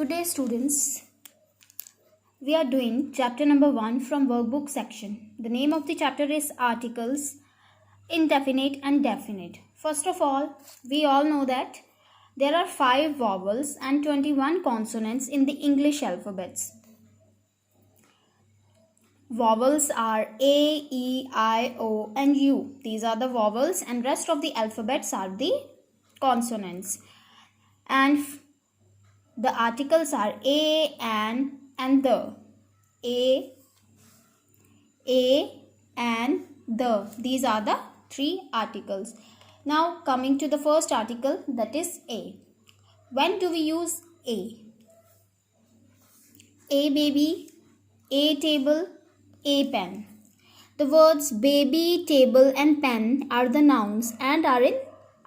Good day, students. We are doing chapter number 1 from workbook section. The name of the chapter is Articles, Indefinite and Definite. First of all, we all know that there are 5 vowels and 21 consonants in the English alphabets. Vowels are A, E, I, O and U. These are the vowels and rest of the alphabets are the consonants. And the articles are a, an and the. A, and the. These are the 3 articles. Now coming to the first article, that is A. When do we use A? A baby, A table, A pen. The words baby, table and pen are the nouns and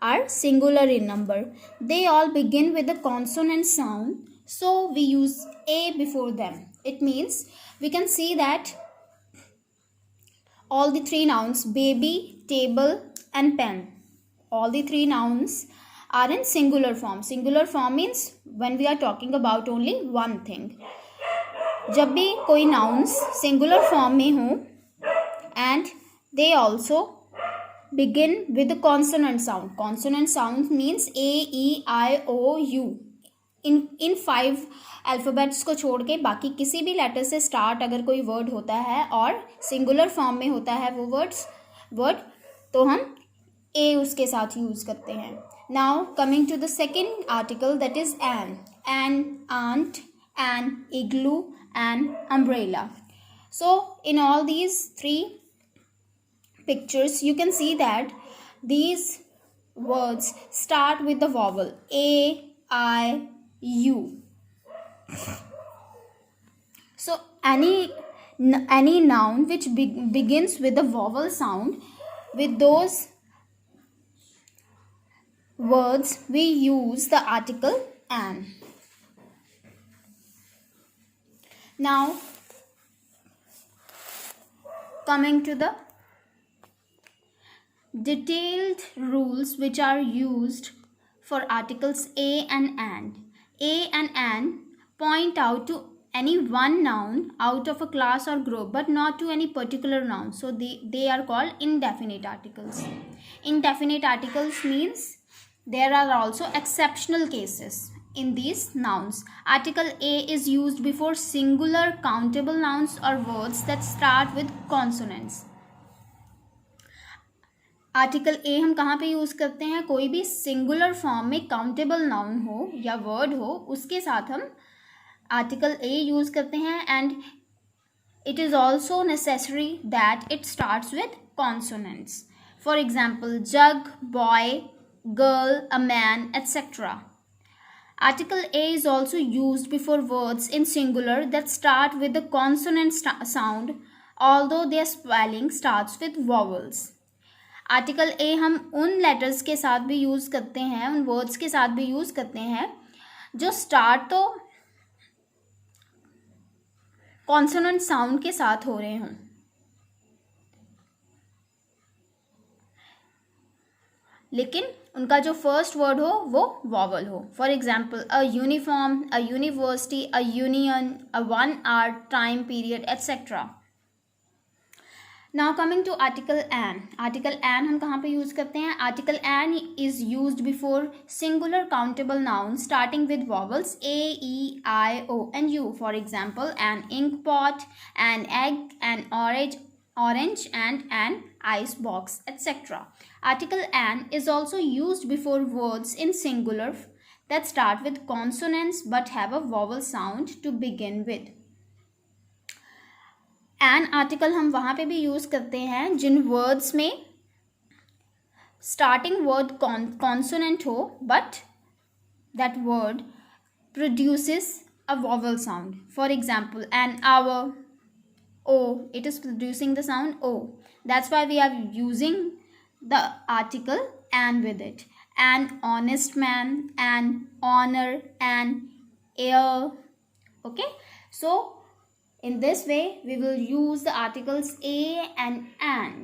are singular in number. They all begin with a consonant sound, so we use A before them. It means we can see that all the 3 nouns, baby, table and pen, all the 3 nouns are in singular form. Singular form means when we are talking about only one thing. जब भी कोई nouns singular form में हो and they also begin with the consonant sound. Consonant sound means A, E, I, O, U. In 5 alphabets को छोड़ के बाकी किसी भी लेटर से स्टार्ट अगर कोई वर्ड होता है और सिंगुलर फॉर्म में होता है वो वर्ड तो हम ए उसके साथ यूज़ करते हैं. Now coming to the second article, that is an, ant, an, igloo and umbrella. So in all these 3 pictures you can see that these words start with the vowel A, I, U. So any noun which begins with the vowel sound, with those words we use the article an. Now coming to the detailed rules which are used for articles a and an. A and an point out to any one noun out of a class or group but not to any particular noun. So they are called indefinite articles. Indefinite articles means there are also exceptional cases in these nouns. Article A is used before singular countable nouns or words that start with consonants. Article a हम कहाँ पे use करते हैं? कोई भी singular form में countable noun हो या वर्ड हो उसके साथ हम आर्टिकल ए यूज़ करते हैं. And it is also necessary that it starts with consonants. For example jug, boy, girl, a man, etcetera. Article A is also used before words in singular that start with the consonant sound, although their spelling starts with vowels. Article A हम उन letters के साथ भी use करते हैं, उन words के साथ भी यूज़ करते हैं जो start तो consonant sound के साथ हो रहे हों, लेकिन उनका जो फर्स्ट वर्ड हो वो वॉवल हो. For example a uniform, a university, a union, a 1 hour time period, etcetera. Now coming to article an. Article an हम कहाँ पे यूज़ करते हैं? Article an is used before singular countable noun starting with vowels A, E, I, O and U. For example an ink pot, an egg, an orange and an ice box, etc. Article an is also used before words in singular that start with consonants but have a vowel sound to begin with. an article हम वहाँ पे भी use करते हैं जिन words में starting word consonant हो but that word produces a vowel sound. For example an hour, O, it is producing the sound O. That's why we are using the article an with it. An honest man, an honor, an heir. Okay. So in this way we will use the articles A and an.